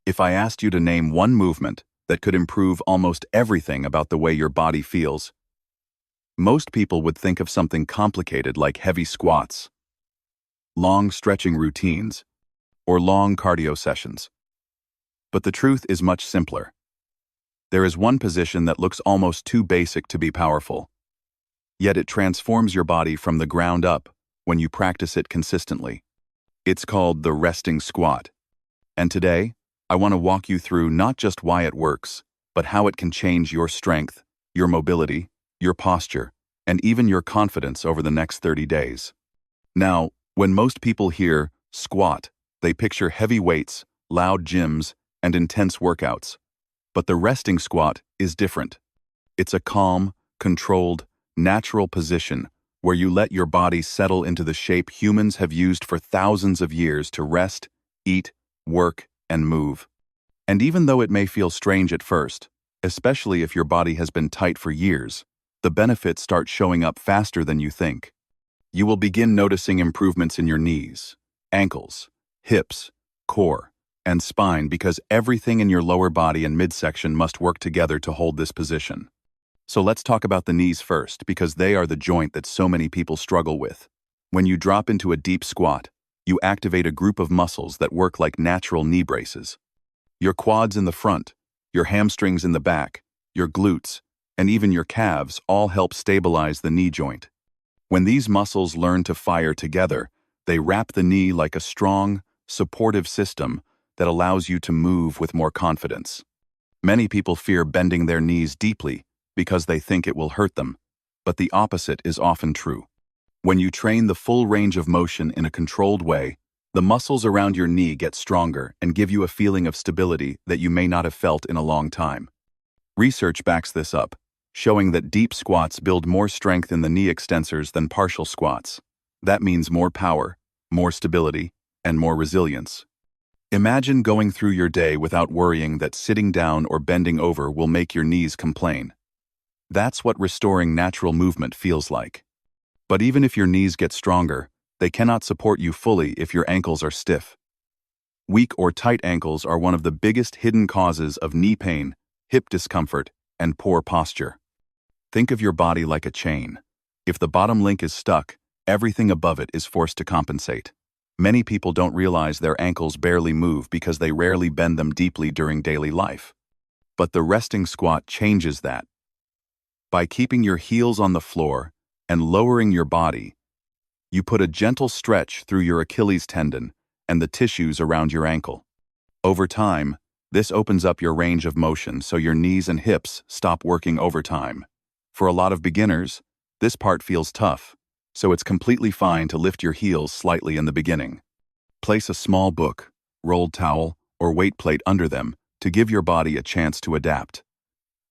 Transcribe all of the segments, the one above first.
If I asked you to name one movement that could improve almost everything about the way your body feels, most people would think of something complicated like heavy squats, long stretching routines, or long cardio sessions. But the truth is much simpler. There is one position that looks almost too basic to be powerful, yet it transforms your body from the ground up when you practice it consistently. It's called the resting squat. And today, I want to walk you through not just why it works, but how it can change your strength, your mobility, your posture, and even your confidence over the next 30 days. Now, when most people hear squat, they picture heavy weights, loud gyms, and intense workouts. But the resting squat is different. It's a calm, controlled, natural position where you let your body settle into the shape humans have used for thousands of years to rest, eat, work, and move. And even though it may feel strange at first, especially if your body has been tight for years, the benefits start showing up faster than you think. You will begin noticing improvements in your knees, ankles, hips, core, and spine because everything in your lower body and midsection must work together to hold this position. So let's talk about the knees first because they are the joint that so many people struggle with. When you drop into a deep squat, you activate a group of muscles that work like natural knee braces. Your quads in the front, your hamstrings in the back, your glutes, and even your calves all help stabilize the knee joint. When these muscles learn to fire together, they wrap the knee like a strong, supportive system that allows you to move with more confidence. Many people fear bending their knees deeply because they think it will hurt them, but the opposite is often true. When you train the full range of motion in a controlled way, the muscles around your knee get stronger and give you a feeling of stability that you may not have felt in a long time. Research backs this up, showing that deep squats build more strength in the knee extensors than partial squats. That means more power, more stability, and more resilience. Imagine going through your day without worrying that sitting down or bending over will make your knees complain. That's what restoring natural movement feels like. But even if your knees get stronger, they cannot support you fully if your ankles are stiff. Weak or tight ankles are one of the biggest hidden causes of knee pain, hip discomfort, and poor posture. Think of your body like a chain. If the bottom link is stuck, everything above it is forced to compensate. Many people don't realize their ankles barely move because they rarely bend them deeply during daily life. But the resting squat changes that. By keeping your heels on the floor and lowering your body, you put a gentle stretch through your Achilles tendon and the tissues around your ankle. Over time, this opens up your range of motion so your knees and hips stop working overtime. For a lot of beginners, this part feels tough, so it's completely fine to lift your heels slightly in the beginning. Place a small book, rolled towel, or weight plate under them to give your body a chance to adapt.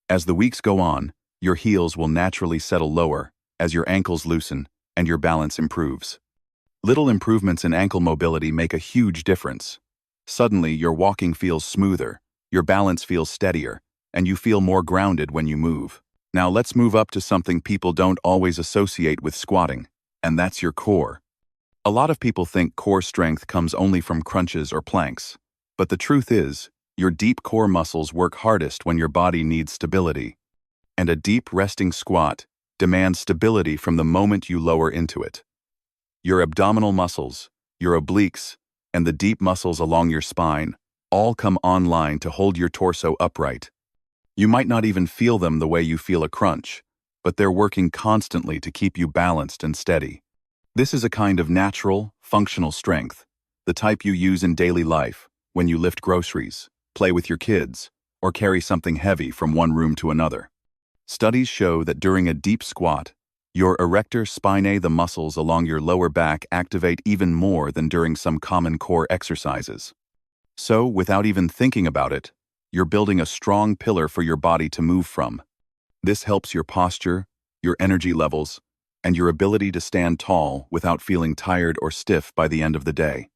As the weeks go on, your heels will naturally settle lower as your ankles loosen and your balance improves. Little improvements in ankle mobility make a huge difference. Suddenly, your walking feels smoother, your balance feels steadier, and you feel more grounded when you move. Now let's move up to something people don't always associate with squatting, and that's your core. A lot of people think core strength comes only from crunches or planks, but the truth is, your deep core muscles work hardest when your body needs stability. And a deep resting squat demands stability from the moment you lower into it. Your abdominal muscles, your obliques, and the deep muscles along your spine all come online to hold your torso upright. You might not even feel them the way you feel a crunch, but they're working constantly to keep you balanced and steady. This is a kind of natural, functional strength, the type you use in daily life when you lift groceries, play with your kids, or carry something heavy from one room to another. Studies show that during a deep squat, your erector spinae, the muscles along your lower back, activate even more than during some common core exercises. So, without even thinking about it, you're building a strong pillar for your body to move from. This helps your posture, your energy levels, and your ability to stand tall without feeling tired or stiff by the end of the day.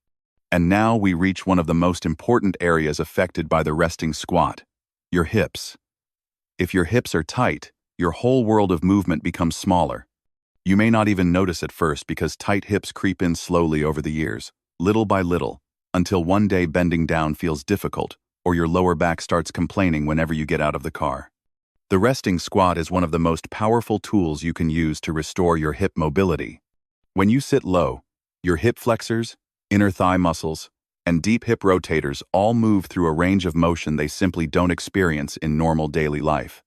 And now we reach one of the most important areas affected by the resting squat, your hips. If your hips are tight, your whole world of movement becomes smaller. You may not even notice at first because tight hips creep in slowly over the years, little by little, until one day bending down feels difficult or your lower back starts complaining whenever you get out of the car. The resting squat is one of the most powerful tools you can use to restore your hip mobility. When you sit low, your hip flexors, inner thigh muscles, and deep hip rotators all move through a range of motion they simply don't experience in normal daily life.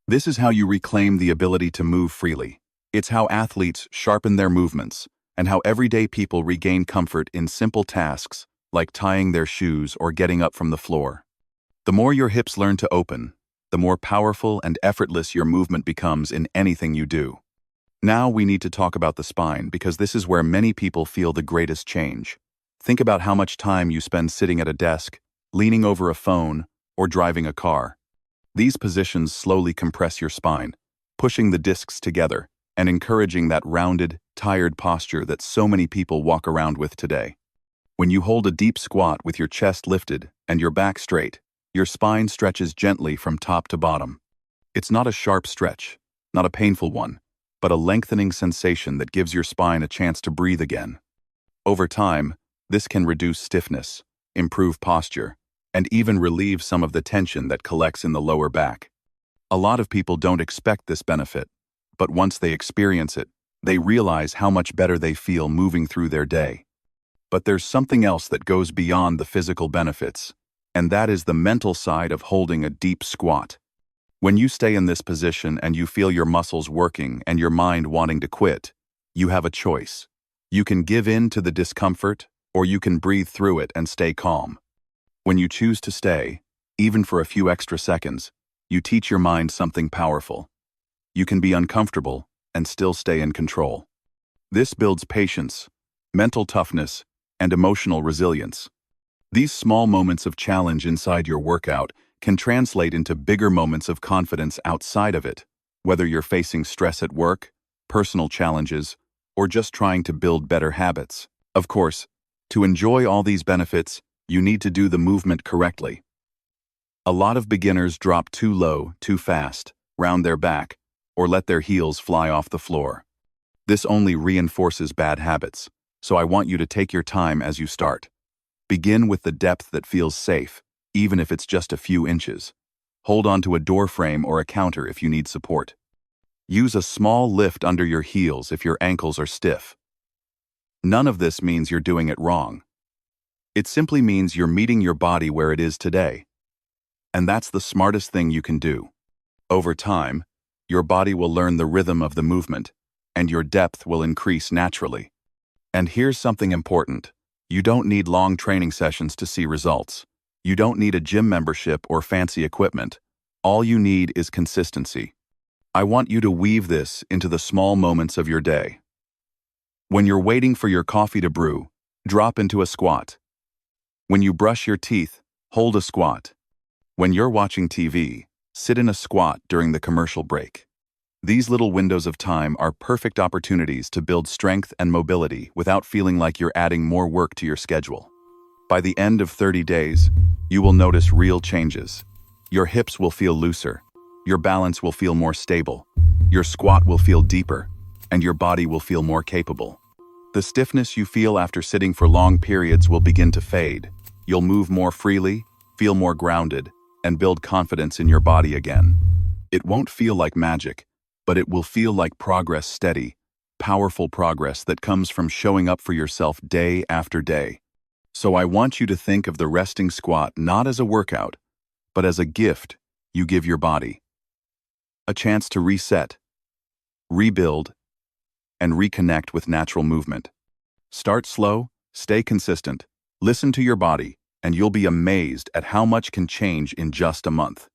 This is how you reclaim the ability to move freely. It's how athletes sharpen their movements, and how everyday people regain comfort in simple tasks like tying their shoes or getting up from the floor. The more your hips learn to open, the more powerful and effortless your movement becomes in anything you do. Now we need to talk about the spine, because this is where many people feel the greatest change. Think about how much time you spend sitting at a desk, leaning over a phone, or driving a car. These positions slowly compress your spine, pushing the discs together and encouraging that rounded, tired posture that so many people walk around with today. When you hold a deep squat with your chest lifted and your back straight, your spine stretches gently from top to bottom. It's not a sharp stretch, not a painful one, but a lengthening sensation that gives your spine a chance to breathe again. Over time, this can reduce stiffness, improve posture, and even relieve some of the tension that collects in the lower back. A lot of people don't expect this benefit, but once they experience it, they realize how much better they feel moving through their day. But there's something else that goes beyond the physical benefits, and that is the mental side of holding a deep squat. When you stay in this position and you feel your muscles working and your mind wanting to quit, you have a choice. You can give in to the discomfort, or you can breathe through it and stay calm. When you choose to stay, even for a few extra seconds, you teach your mind something powerful. You can be uncomfortable and still stay in control. This builds patience, mental toughness, and emotional resilience. These small moments of challenge inside your workout can translate into bigger moments of confidence outside of it, whether you're facing stress at work, personal challenges, or just trying to build better habits. Of course, to enjoy all these benefits, you need to do the movement correctly. A lot of beginners drop too low, too fast, round their back, or let their heels fly off the floor. This only reinforces bad habits, so I want you to take your time as you start. Begin with the depth that feels safe, even if it's just a few inches. Hold on to a door frame or a counter if you need support. Use a small lift under your heels if your ankles are stiff. None of this means you're doing it wrong. It simply means you're meeting your body where it is today. And that's the smartest thing you can do. Over time, your body will learn the rhythm of the movement, and your depth will increase naturally. And here's something important. You don't need long training sessions to see results. You don't need a gym membership or fancy equipment. All you need is consistency. I want you to weave this into the small moments of your day. When you're waiting for your coffee to brew, drop into a squat. When you brush your teeth, hold a squat. When you're watching TV, sit in a squat during the commercial break. These little windows of time are perfect opportunities to build strength and mobility without feeling like you're adding more work to your schedule. By the end of 30 days, you will notice real changes. Your hips will feel looser, your balance will feel more stable, your squat will feel deeper, and your body will feel more capable. The stiffness you feel after sitting for long periods will begin to fade. You'll move more freely, feel more grounded, and build confidence in your body again. It won't feel like magic, but it will feel like progress, steady, powerful progress that comes from showing up for yourself day after day. So I want you to think of the resting squat not as a workout, but as a gift you give your body. A chance to reset, rebuild, and reconnect with natural movement. Start slow, stay consistent, listen to your body, and you'll be amazed at how much can change in just a month.